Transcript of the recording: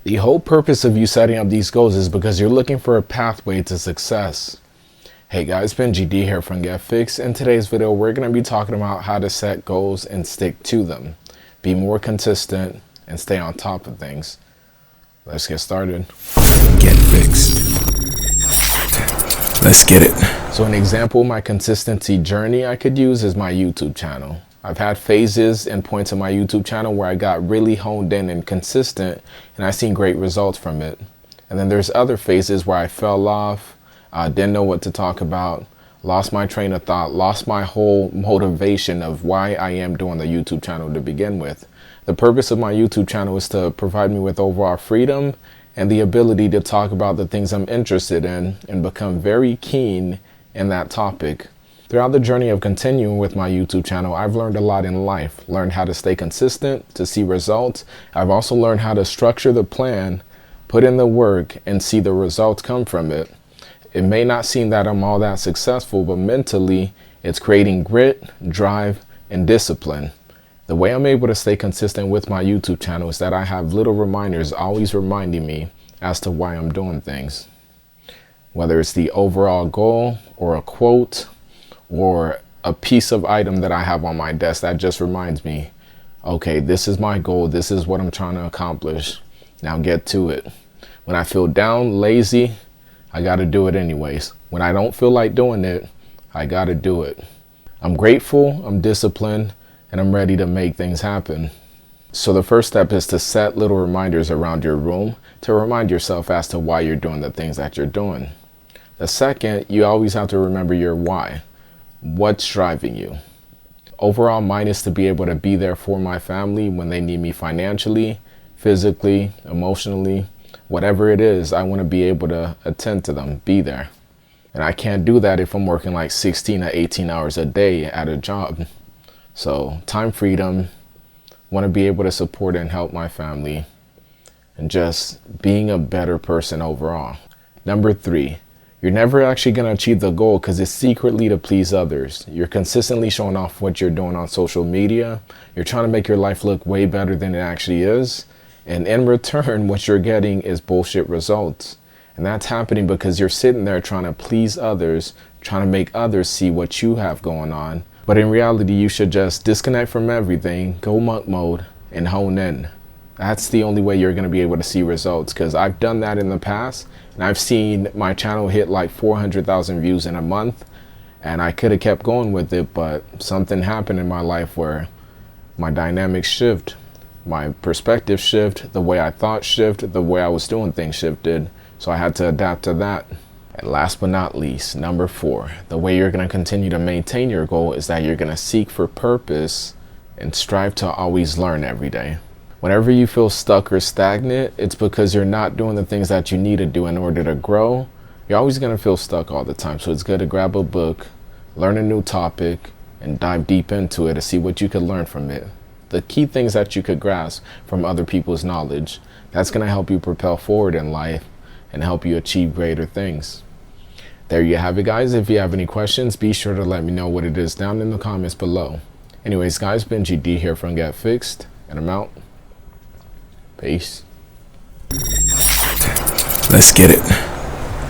The whole purpose of you setting up these goals is because you're looking for a pathway to success. Hey guys, 𝐿 here from Get Fixed. In today's video, we're going to be talking about how to set goals and stick to them. Be more consistent and stay on top of things. Let's get started. Get fixed. Let's get it. So an example of my consistency journey I could use is my YouTube channel. I've had phases and points in my YouTube channel where I got really honed in and consistent, and I've seen great results from it. And then there's other phases where I fell off, didn't know what to talk about, lost my train of thought, lost my whole motivation of why I am doing the YouTube channel to begin with. The purpose of my YouTube channel is to provide me with overall freedom and the ability to talk about the things I'm interested in and become very keen in that topic. Throughout the journey of continuing with my YouTube channel, I've learned a lot in life. Learned how to stay consistent, to see results. I've also learned how to structure the plan, put in the work, and see the results come from it. It may not seem that I'm all that successful, but mentally, it's creating grit, drive, and discipline. The way I'm able to stay consistent with my YouTube channel is that I have little reminders always reminding me as to why I'm doing things. Whether it's the overall goal or a quote, or a piece of item that I have on my desk that just reminds me, okay, this is my goal. This is what I'm trying to accomplish. Now get to it. When I feel down, lazy, I got to do it anyways. When I don't feel like doing it, I got to do it. I'm grateful, I'm disciplined, and I'm ready to make things happen. So the first step is to set little reminders around your room to remind yourself as to why you're doing the things that you're doing. The second, you always have to remember your why. What's driving you? Overall, mine is to be able to be there for my family when they need me financially, physically, emotionally, whatever it is. I want to be able to attend to them, be there. And I can't do that if I'm working like 16 or 18 hours a day at a job. So time freedom, want to be able to support and help my family, and just being a better person overall. Number 3. You're never actually going to achieve the goal because it's secretly to please others. You're consistently showing off what you're doing on social media. You're trying to make your life look way better than it actually is. And in return, what you're getting is bullshit results. And that's happening because you're sitting there trying to please others, trying to make others see what you have going on. But in reality, you should just disconnect from everything, go monk mode, and hone in. That's the only way you're going to be able to see results, because I've done that in the past and I've seen my channel hit like 400,000 views in a month, and I could have kept going with it, but something happened in my life where my dynamics shift, my perspective shift, the way I thought shift, the way I was doing things shifted, so I had to adapt to that. And last but not least, number 4, the way you're going to continue to maintain your goal is that you're going to seek for purpose and strive to always learn every day. Whenever you feel stuck or stagnant, it's because you're not doing the things that you need to do in order to grow. You're always going to feel stuck all the time. So it's good to grab a book, learn a new topic, and dive deep into it to see what you could learn from it. The key things that you could grasp from other people's knowledge. That's going to help you propel forward in life and help you achieve greater things. There you have it, guys. If you have any questions, be sure to let me know what it is down in the comments below. Anyways, guys, 𝐿 here from Get Fixed, and I'm out. Peace. Let's get it.